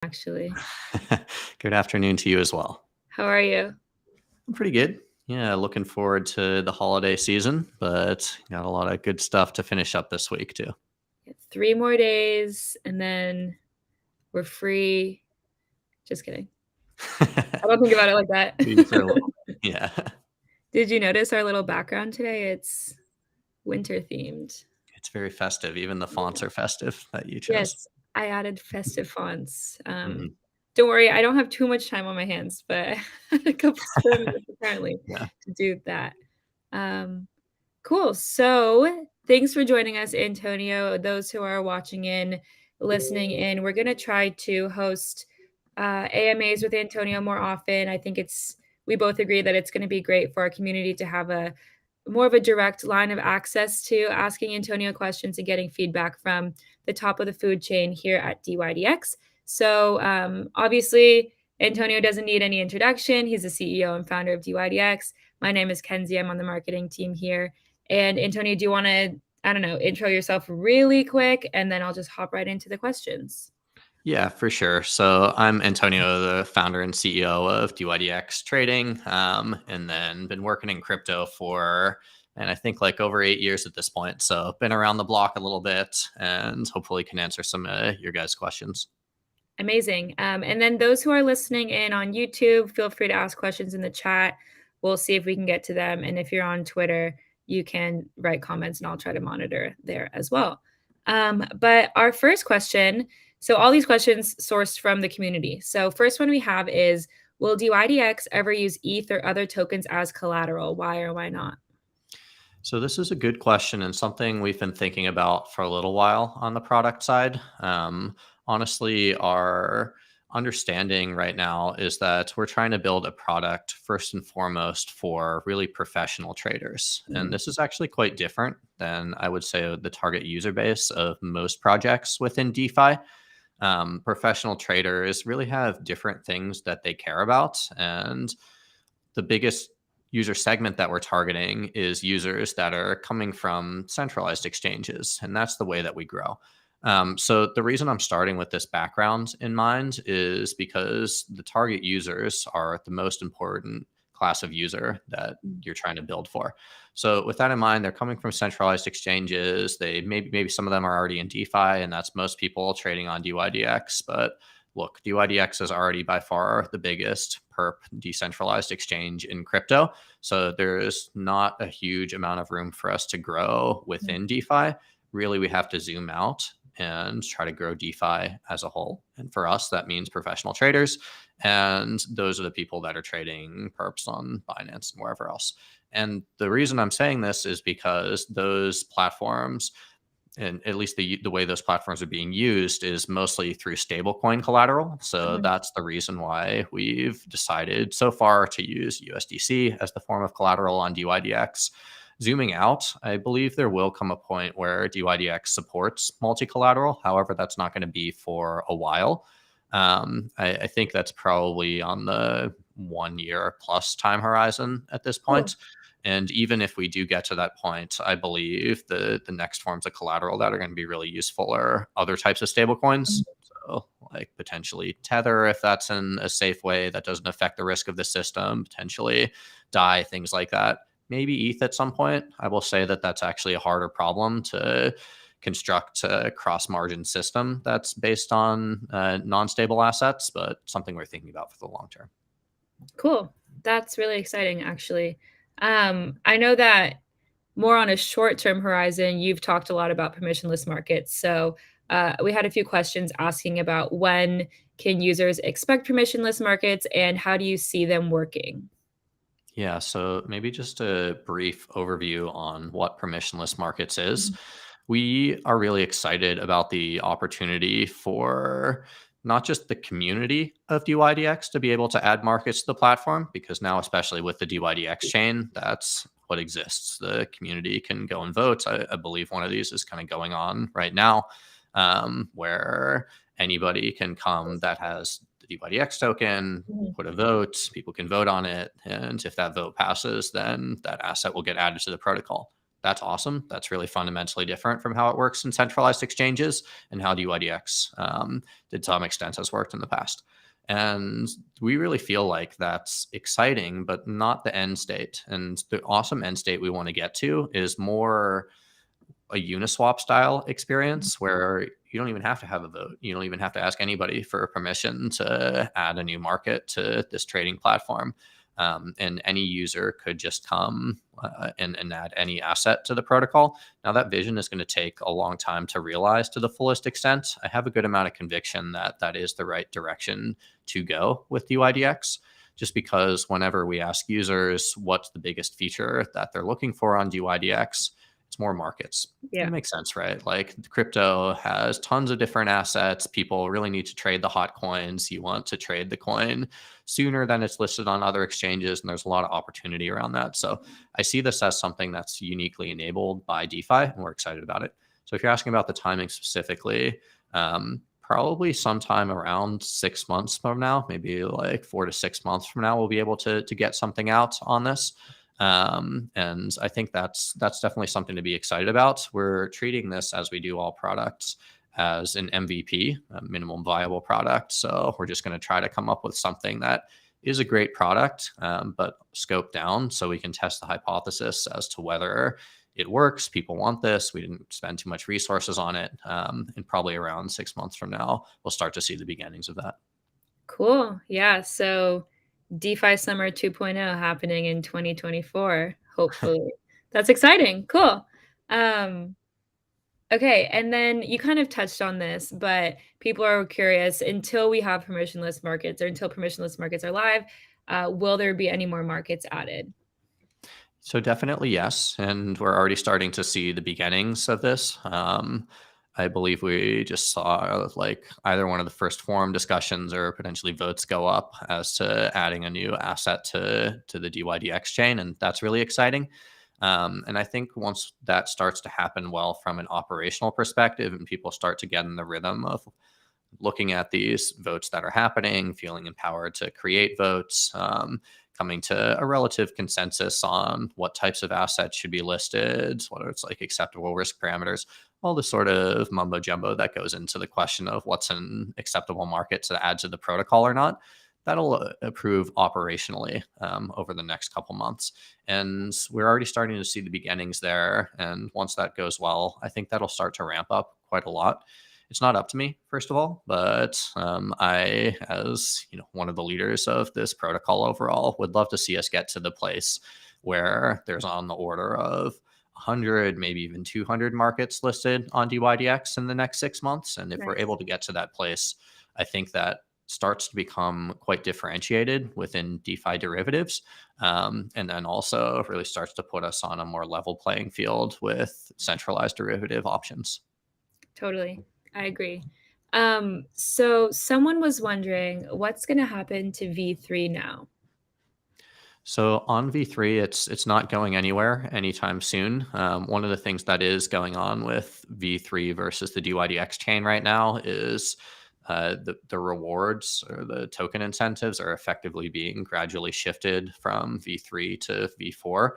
Actually. Good afternoon to you as well. How are you? I'm pretty good. Yeah, looking forward to the holiday season, but got a lot of good stuff to finish up this week too. 3 more days and then we're free. Just kidding. I don't think about it like that. Yeah, Did you notice our little background today? It's winter themed. it's very festive. Even the fonts are festive that you chose. Yes, I added festive fonts. Mhm. Don't worry, I don't have too much time on my hands, but I had a couple spare minutes apparently Yeah. to do that. Um, cool. So thanks for joining us, Antonio. Those who are watching in, listening in, we're gonna try to host AMAs with Antonio more often. I think we both agree that it's going to be great for our community to have a more of a direct line of access to asking Antonio questions and getting feedback from the top of the food chain here at DYDX. So obviously, Antonio doesn't need any introduction. He's the CEO and founder of DYDX. My name is Kenzie. I'm on the marketing team here. And Antonio, do you want to, I don't know, intro yourself really quick, and then I'll just hop right into the questions. Yeah, for sure. So I'm Antonio, the founder and CEO of DYDX Trading, and then been working in crypto and I think like over 8 years at this point. So been around the block a little bit, and hopefully can answer some of your guys' questions. Amazing. And then those who are listening in on YouTube, feel free to ask questions in the chat. We'll see if we can get to them. And if you're on Twitter, you can write comments and I'll try to monitor there as well. But our first question, so all these questions sourced from the community. So first one we have is, will DYDX ever use ETH or other tokens as collateral? Why or why not? So this is a good question and something we've been thinking about for a little while on the product side. Honestly, our understanding right now is that we're trying to build a product first and foremost for really professional traders. And this is actually quite different than I would say the target user base of most projects within DeFi. Professional traders really have different things that they care about. And the biggest user segment that we're targeting is users that are coming from centralized exchanges. And that's the way that we grow. So the reason I'm starting with this background in mind is because the target users are the most important class of user that you're trying to build for. So with that in mind, they're coming from centralized exchanges. They maybe some of them are already in DeFi, and that's most people trading on DYDX. But look, DYDX is already by far the biggest perp decentralized exchange in crypto. So there is not a huge amount of room for us to grow within DeFi. Really, we have to zoom out and try to grow DeFi as a whole. And for us, that means professional traders. And those are the people that are trading perps on Binance and wherever else. And the reason I'm saying this is because those platforms, and at least the way those platforms are being used, is mostly through stablecoin collateral. So that's the reason why we've decided so far to use USDC as the form of collateral on DYDX. Zooming out, I believe there will come a point where DYDX supports multi-collateral. However, that's not going to be for a while. I think that's probably on the 1 year plus time horizon at this point. And even if we do get to that point, I believe the next forms of collateral that are going to be really useful are other types of stablecoins. So, like potentially Tether, if that's in a safe way that doesn't affect the risk of the system, potentially DAI, things like that. Maybe ETH at some point. I will say that that's actually a harder problem to construct a cross-margin system that's based on non-stable assets, but something we're thinking about for the long term. Cool. That's really exciting, actually. I know that more on a short-term horizon, you've talked a lot about permissionless markets. So we had a few questions asking about when can users expect permissionless markets and how do you see them working? Yeah, so maybe just a brief overview on what permissionless markets is. We are really excited about the opportunity for not just the community of DYDX to be able to add markets to the platform, because now, especially with the DYDX chain, that's what exists. The community can go and vote. I believe one of these is kind of going on right now, where anybody can come that has the DYDX token, put a vote, people can vote on it. And if that vote passes, then that asset will get added to the protocol. that's awesome. That's really fundamentally different from how it works in centralized exchanges and how DYDX to some extent has worked in the past. And we really feel like that's exciting, but not the end state. And the awesome end state we want to get to is more a Uniswap style experience where you don't even have to have a vote. You don't even have to ask anybody for permission to add a new market to this trading platform. And any user could just come and add any asset to the protocol. Now, that vision is going to take a long time to realize to the fullest extent. I have a good amount of conviction that that is the right direction to go with DYDX, just because whenever we ask users what's the biggest feature that they're looking for on DYDX, it's more markets. And Yeah. it makes sense, right? Like crypto has tons of different assets. People really need to trade the hot coins. You want to trade the coin sooner than it's listed on other exchanges. And there's a lot of opportunity around that. So I see this as something that's uniquely enabled by DeFi, and we're excited about it. So if you're asking about the timing specifically, probably sometime around 6 months from now, maybe like 4 to 6 months from now, we'll be able to get something out on this. And I think that's definitely something to be excited about. We're treating this, as we do all products, as an MVP, a minimum viable product. So we're just going to try to come up with something that is a great product, but scoped down so we can test the hypothesis as to whether it works. People want this. We didn't spend too much resources on it. And probably around 6 months from now, we'll start to see the beginnings of that. Cool. Yeah. So DeFi Summer 2.0 happening in 2024, hopefully. That's exciting. Cool. Um, okay. And then you kind of touched on this, but people are curious until we have permissionless markets or until permissionless markets are live, will there be any more markets added? So definitely yes, and we're already starting to see the beginnings of this. I believe we just saw like either one of the first forum discussions or potentially votes go up as to adding a new asset to the DYDX chain, and that's really exciting. And I think once that starts to happen well from an operational perspective, and people start to get in the rhythm of looking at these votes that are happening, feeling empowered to create votes, coming to a relative consensus on what types of assets should be listed, whether it's like acceptable risk parameters, all the sort of mumbo jumbo that goes into the question of what's an acceptable market to add to the protocol or not. That'll improve operationally over the next couple months. And we're already starting to see the beginnings there. And once that goes well, I think that'll start to ramp up quite a lot. It's not up to me, first of all, but I, as one of the leaders of this protocol overall, would love to see us get to the place where there's on the order of 100, maybe even 200 markets listed on DYDX in the next 6 months. And if we're Nice. able to get to that place, I think that starts to become quite differentiated within DeFi derivatives. And then also really starts to put us on a more level playing field with centralized derivative options. Totally. I agree. So someone was wondering what's going to happen to V3 now? So on V3, it's not going anywhere anytime soon. One of the things that is going on with V3 versus the DYDX chain right now is the rewards or the token incentives are effectively being gradually shifted from V3 to V4.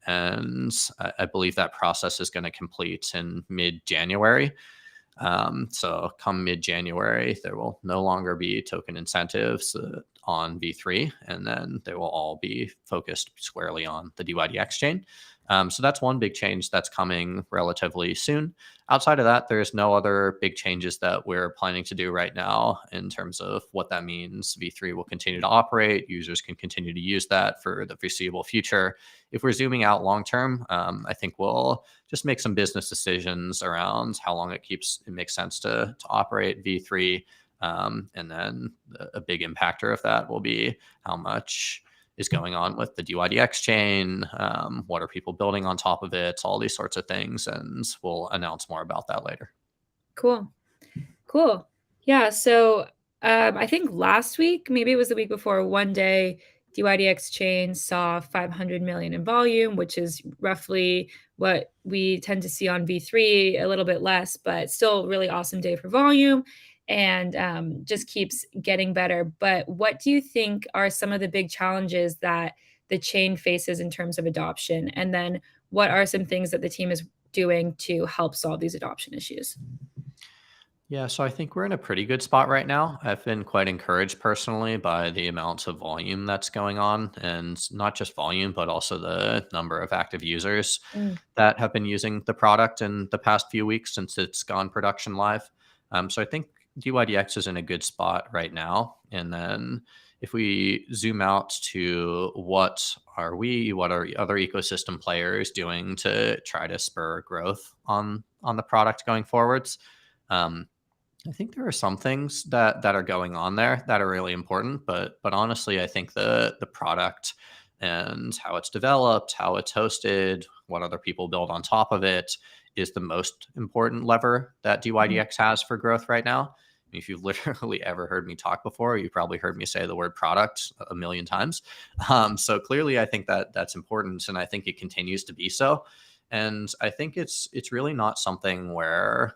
And I believe that process is going to complete in mid-January. So come mid-January, there will no longer be token incentives on V3, and then they will all be focused squarely on the DYDX chain. So that's one big change that's coming relatively soon. Outside of that, there's no other big changes that we're planning to do right now in terms of what that means. V3 will continue to operate. Users can continue to use that for the foreseeable future. If we're zooming out long term, I think we'll just make some business decisions around how long it makes sense to operate V3. And then a big impactor of that will be how much is going on with the DYDX chain. What are people building on top of it? All these sorts of things. And we'll announce more about that later. Cool. Cool. Yeah. So I think last week, maybe it was the week before, one day DYDX chain saw 500 million in volume, which is roughly what we tend to see on V3, a little bit less, but still really awesome day for volume and just keeps getting better. But what do you think are some of the big challenges that the chain faces in terms of adoption? And then what are some things that the team is doing to help solve these adoption issues? Yeah, so I think we're in a pretty good spot right now. I've been quite encouraged personally by the amounts of volume that's going on, and not just volume, but also the number of active users Mm, that have been using the product in the past few weeks since it's gone production live. So I think DYDX is in a good spot right now. And then if we zoom out to what are other ecosystem players doing to try to spur growth on the product going forwards? Um, I think there are some things that are going on there that are really important, but honestly, I think the product and how it's developed, how it's hosted, what other people build on top of it is the most important lever that mhm. DYDX has for growth right now. If you've literally ever heard me talk before, you probably heard me say the word product a million times. So clearly, I think that that's important, and I think it continues to be so. And I think it's really not something where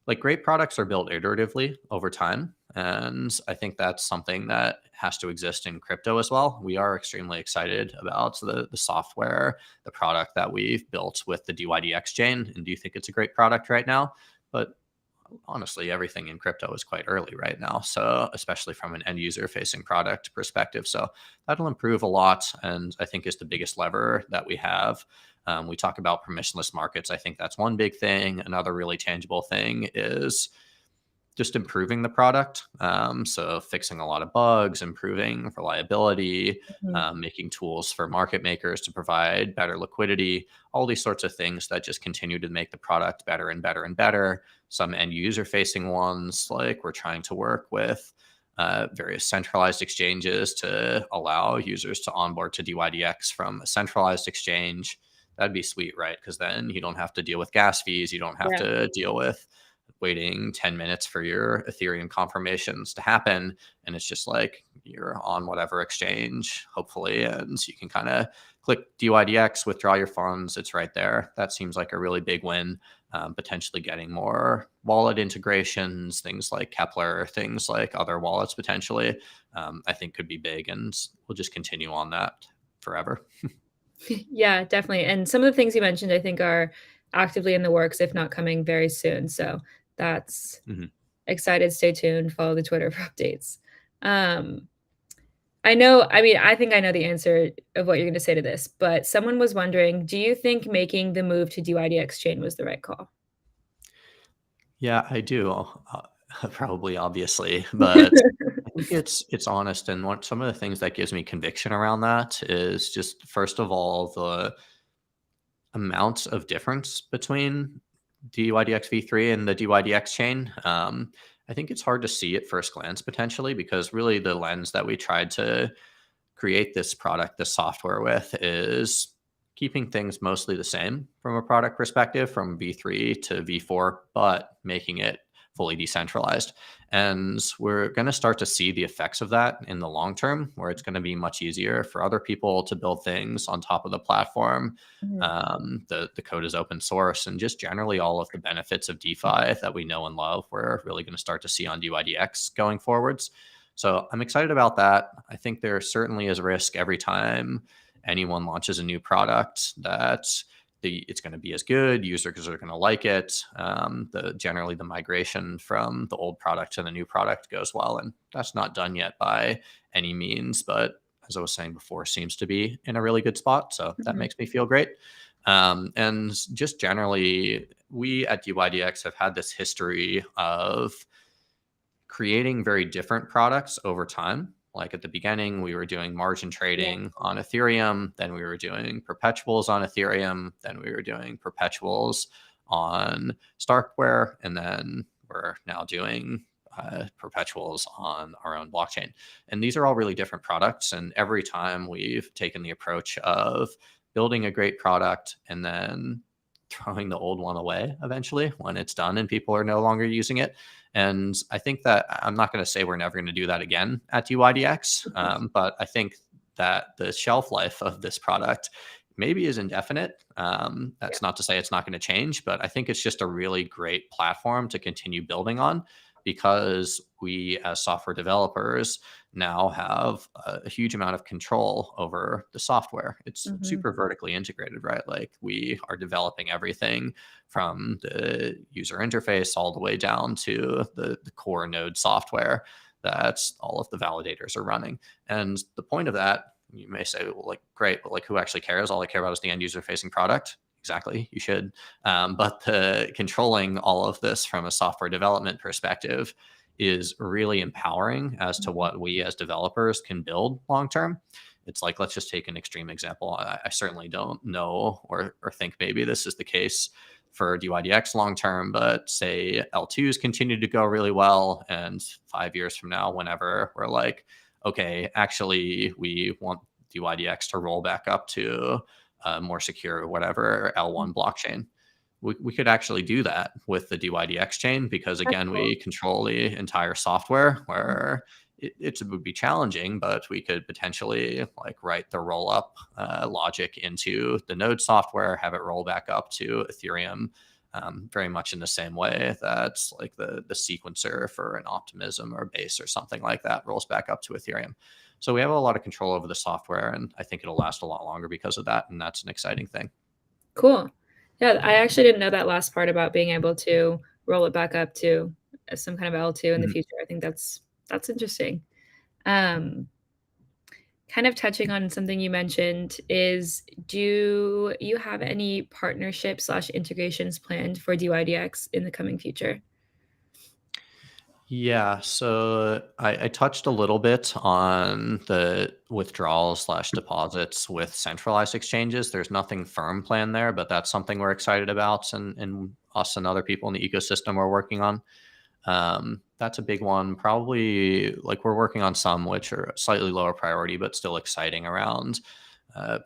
like great products are built iteratively over time. And I think that's something that has to exist in crypto as well. We are extremely excited about the software, the product that we've built with the DYDX chain, and do you think it's a great product right now? But honestly, everything in crypto is quite early right now. So, especially from an end user facing product perspective. So, that'll improve a lot. And I think is the biggest lever that we have. We talk about permissionless markets. I think that's one big thing. Another really tangible thing is just improving the product. So fixing a lot of bugs, improving reliability, Mhm. making tools for market makers to provide better liquidity, all these sorts of things that just continue to make the product better and better and better. Some end user facing ones, like we're trying to work with various centralized exchanges to allow users to onboard to DYDX from a centralized exchange. That'd be sweet, right? Because then you don't have to deal with gas fees. You don't have Yeah. to deal with waiting 10 minutes for your Ethereum confirmations to happen. And it's just like you're on whatever exchange, hopefully, and you can kind of click DYDX, withdraw your funds. It's right there. That seems like a really big win. Potentially getting more wallet integrations, things like Kepler, things like other wallets potentially, I think could be big. And we'll just continue on that forever. Yeah, definitely. And some of the things you mentioned, I think, are actively in the works, if not coming very soon. So that's Mhm. excited. Stay tuned. Follow the Twitter for updates. Um, I know, I mean, I think I know the answer of what you're going to say to this, but someone was wondering, do you think making the move to DYDX chain was the right call? Yeah, I do. Probably, obviously, but I think it's honest. And what some of the things that gives me conviction around that is just first of all the amount of difference between DYDX v3 and the DYDX chain. I think it's hard to see at first glance potentially because really the lens that we tried to create this product, this software with is keeping things mostly the same from a product perspective from V3 to V4, but making it fully decentralized. And we're going to start to see the effects of that in the long term, where it's going to be much easier for other people to build things on top of the platform. Mhm, The code is open source, and just generally all of the benefits of DeFi that we know and love, we're really going to start to see on DYDX going forwards. So I'm excited about that. I think there certainly is risk every time anyone launches a new product that it's going to be as good. Users are going to like it. Generally the migration from the old product to the new product goes well, and that's not done yet by any means. But as I was saying before, seems to be in a really good spot. So that mhm, makes me feel great. And just generally, we at DYDX have had this history of creating very different products over time. Like at the beginning, we were doing margin yeah, trading on Ethereum, then we were doing perpetuals on Ethereum, then we were doing perpetuals on Starkware, and then we're now doing perpetuals on our own blockchain. And these are all really different products. And every time we've taken the approach of building a great product and then throwing the old one away eventually when it's done and people are no longer using it. And I think that I'm not going to say we're never going to do that again at DYDX, but I think that the shelf life of this product maybe is indefinite. yeah. That's not to say it's not going to change, but I think it's just a really great platform to continue building on because we as software developers now have a huge amount of control over the software. It's Mhm. super vertically integrated, right? Like we are developing everything from the user interface all the way down to the core node software that all of the validators are running. And the point of that, you may say, well, like, great, but like, who actually cares? All I care about is the end user facing product. Exactly, you should. But the controlling all of this from a software development perspective is really empowering as to Mhm. what we as developers can build long term. It's like, let's just take an extreme example. I certainly don't know or think maybe this is the case for DYDX long term, but say L2s continue to go really well. And 5 years from now, whenever we're like, okay, actually, we want DYDX to roll back up to more secure, whatever, Mm. L1 blockchain. We could actually do that with the DYDX chain because, That's again, cool. we control the entire software Mhm. where it would be challenging, but we could potentially like write the roll up logic into the node software, have it roll back up to Ethereum, very much in the same way that's like the sequencer for an optimism or base or something like that rolls back up to Ethereum. So we have a lot of control over the software, and I think it'll last a lot longer because of that, and that's an exciting thing. Cool. Yeah, I actually didn't know that last part about being able to roll it back up to, some kind of L2 in the Mhm. future. I think that's interesting. Um, kind of touching on something you mentioned is, do you have any partnership/integrations planned for DYDX in the coming future? Yeah, so I touched a little bit on the withdrawals slash deposits with centralized exchanges. There's nothing firm planned there, but that's something we're excited about, and us and other people in the ecosystem are working on. That's a big one. Probably like we're working on some which are slightly lower priority, but still exciting around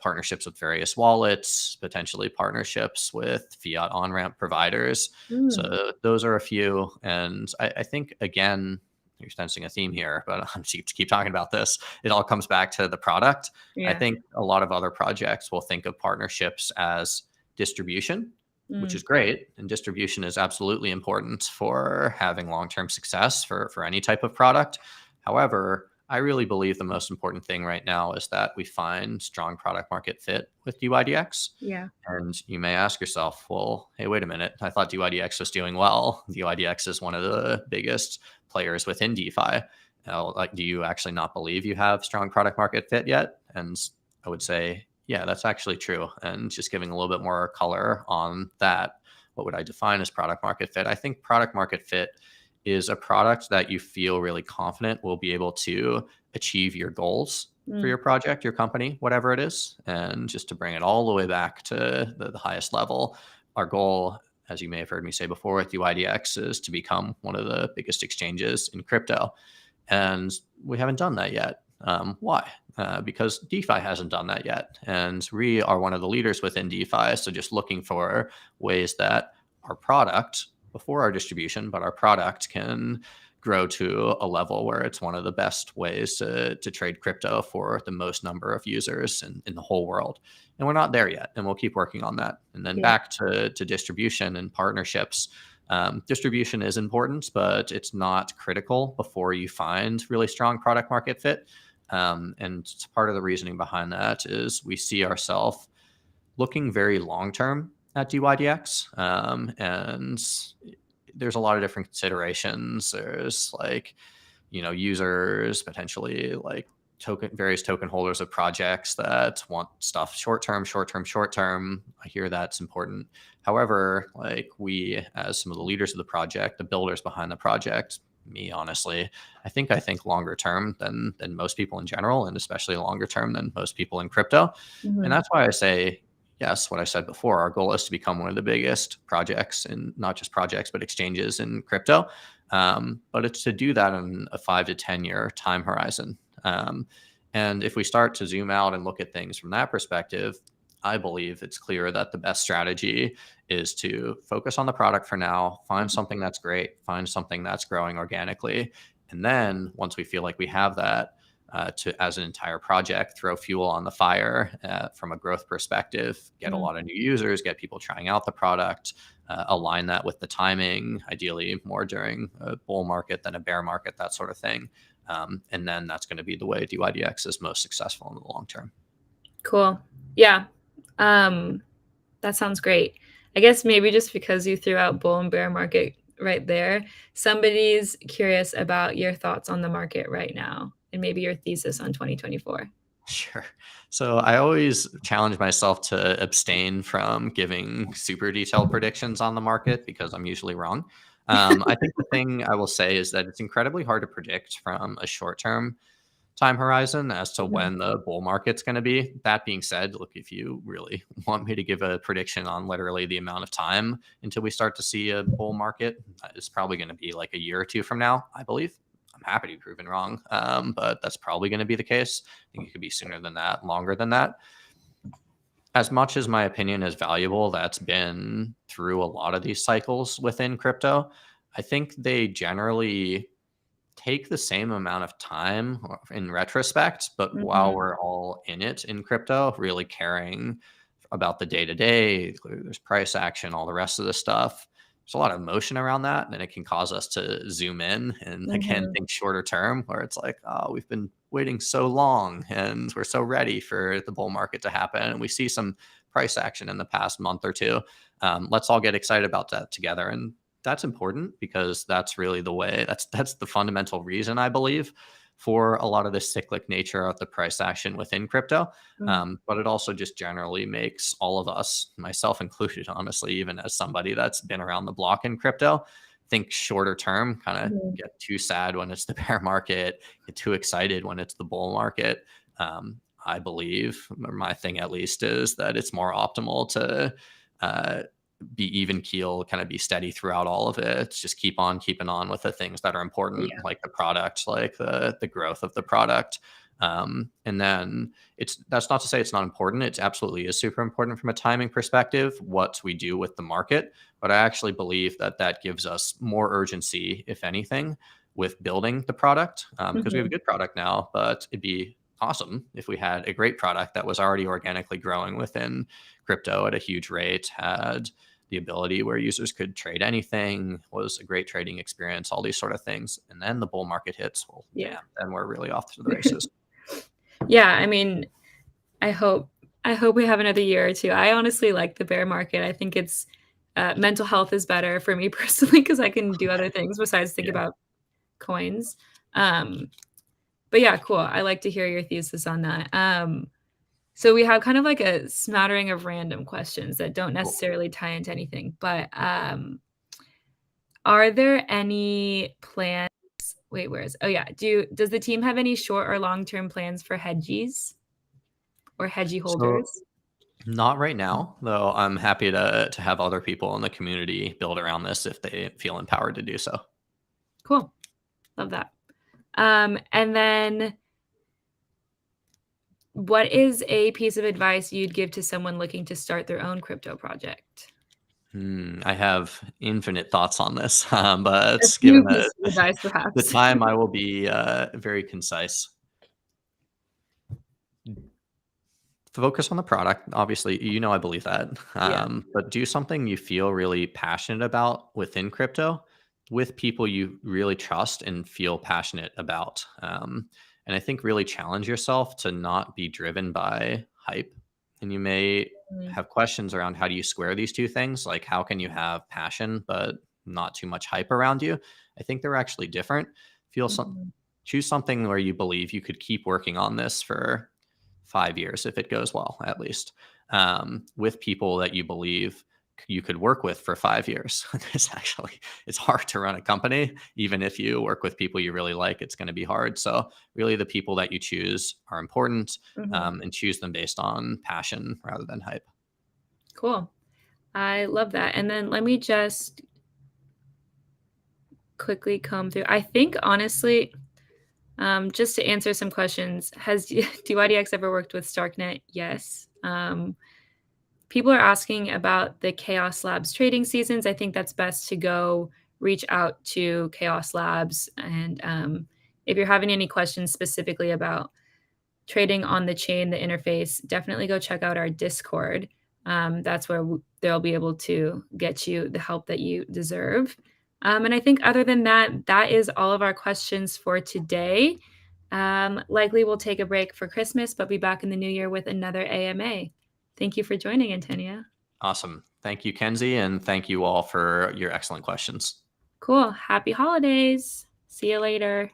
partnerships with various wallets, potentially partnerships with fiat on ramp providers. Mm, So those are a few. And I think, again, you're sensing a theme here, but I'm keep talking about this. It all comes back to the product. I yeah. think a lot of other projects will think of partnerships as distribution, which Mm, is great. And distribution is absolutely important for having long term success for any type of product. However, I really believe the most important thing right now is that we find strong product market fit with DYDX. yeah. And you may ask yourself, well, hey, wait a minute. I thought DYDX was doing well. DYDX is one of the biggest players within DeFi. Now, like, do you actually not believe you have strong product market fit yet? And I would say, yeah, that's actually true. And just giving a little bit more color on that, what would I define as product market fit? I think product market fit is a product that you feel really confident will be able to achieve your goals for Mm, your project, your company, whatever it is. And just to bring it all the way back to the highest level, our goal, as you may have heard me say before with UIDX, is to become one of the biggest exchanges in crypto. And we haven't done that yet. Why? Because DeFi hasn't done that yet. And we are one of the leaders within DeFi. So just looking for ways that our product, before our distribution, but our product can grow to a level where it's one of the best ways to trade crypto for the most number of users in the whole world. And we're not there yet. And we'll keep working on that. And then yeah. back to distribution and partnerships. Distribution is important, but it's not critical before you find really strong product market fit. And part of the reasoning behind that is we see ourselves looking very long term at DYDX. And there's a lot of different considerations. There's like, users potentially like various token holders of projects that want stuff short term, short term, short term. I hear that's important. However, like we, as some of the leaders of the project, the builders behind the project, me honestly, I think longer term than most people in general, and especially longer term than most people in crypto. And Mhm. that's why I say yes, what I said before. Our goal is to become one of the biggest projects, and not just projects, but exchanges in crypto. But it's to do that in a 5 to 10 year time horizon. And if we start to zoom out and look at things from that perspective, I believe it's clear that the best strategy is to focus on the product for now, find something that's great, find something that's growing organically. And then once we feel like we have that, to, as an entire project, throw fuel on the fire from a growth perspective, get a lot of new users, get people trying out the product, align that with the timing, ideally more during a bull market than a bear market, that sort of thing. And then that's going to be the way do IDEX is most successful in the long term. Cool. Yeah. That sounds great. I guess maybe just because you threw out bull and bear market right there, somebody's curious about your thoughts on the market right now and maybe your thesis on 2024. Sure. So I always challenge myself to abstain from giving super detailed predictions on the market because I'm usually wrong. I think the thing I will say is that it's incredibly hard to predict from a short term time horizon as to when the bull market's going to be. That being said, look, if you really want me to give a prediction on literally the amount of time until we start to see a bull market, it's probably going to be like a year or two from now, I believe. I'm happy to be proven wrong, but that's probably going to be the case. I think it could be sooner than that, longer than that. As much as my opinion is valuable, that's been through a lot of these cycles within crypto. I think they generally take the same amount of time in retrospect, but while we're all in it in crypto, really caring about the day to day, there's price action, all the rest of the stuff. There's a lot of emotion around that, and it can cause us to zoom in and again think shorter term, where it's like, oh, we've been waiting so long and we're so ready for the bull market to happen, and we see some price action in the past month or two. Let's all get excited about that together, and that's important because that's really the way. That's the fundamental reason I believe for a lot of the cyclic nature of the price action within crypto. But it also just generally makes all of us, myself included, honestly, even as somebody that's been around the block in crypto, think shorter term, kind of get too sad when it's the bear market, get too excited when it's the bull market. I believe, or my thing at least, is that it's more optimal to be even keel, kind of be steady throughout all of it. Just keep on keeping on with the things that are important, like the product, like the growth of the product. And then that's not to say it's not important. It absolutely is super important from a timing perspective, what we do with the market. But I actually believe that that gives us more urgency, if anything, with building the product, because we have a good product now, but it'd be awesome if we had a great product that was already organically growing within crypto at a huge rate, had the ability where users could trade anything, was a great trading experience, all these sort of things. And then the bull market hits, well, damn, then we're really off to the races. Yeah, I mean, I hope we have another year or two. I honestly like the bear market. I think it's mental health is better for me personally because I can do other things besides think about coins. But yeah, cool. I like to hear your thesis on that. So we have kind of like a smattering of random questions that don't necessarily tie into anything, but are there any plans? Wait, oh yeah. Does the team have any short or long-term plans for hedgies or hedgie holders? So, not right now, though. I'm happy to have other people in the community build around this if they feel empowered to do so. Cool. Love that. And then what is a piece of advice you'd give to someone looking to start their own crypto project? I have infinite thoughts on this, but A given few pieces of advice, the perhaps. time, I will be very concise. Focus on the product. Obviously, I believe that. But do something you feel really passionate about within crypto with people you really trust and feel passionate about. And I think really challenge yourself to not be driven by hype. And you may have questions around how do you square these two things? Like, how can you have passion, but not too much hype around you? I think they're actually different. Choose something where you believe you could keep working on this for 5 years if it goes well, at least, with people that you believe you could work with for 5 years. It's hard to run a company. Even if you work with people you really like, it's going to be hard. So really the people that you choose are important, and choose them based on passion rather than hype. Cool. I love that. And then let me just quickly come through. I think honestly, just to answer some questions, do IDEX ever worked with Starknet? Yes. People are asking about the Chaos Labs trading seasons. I think that's best to go reach out to Chaos Labs and if you're having any questions specifically about trading on the chain, the interface, definitely go check out our Discord. That's where they'll be able to get you the help that you deserve. And I think other than that, that is all of our questions for today. Likely we'll take a break for Christmas, but be back in the new year with another AMA. Thank you for joining, Antonia. Awesome. Thank you, Kenzie, and thank you all for your excellent questions. Cool. Happy holidays. See you later.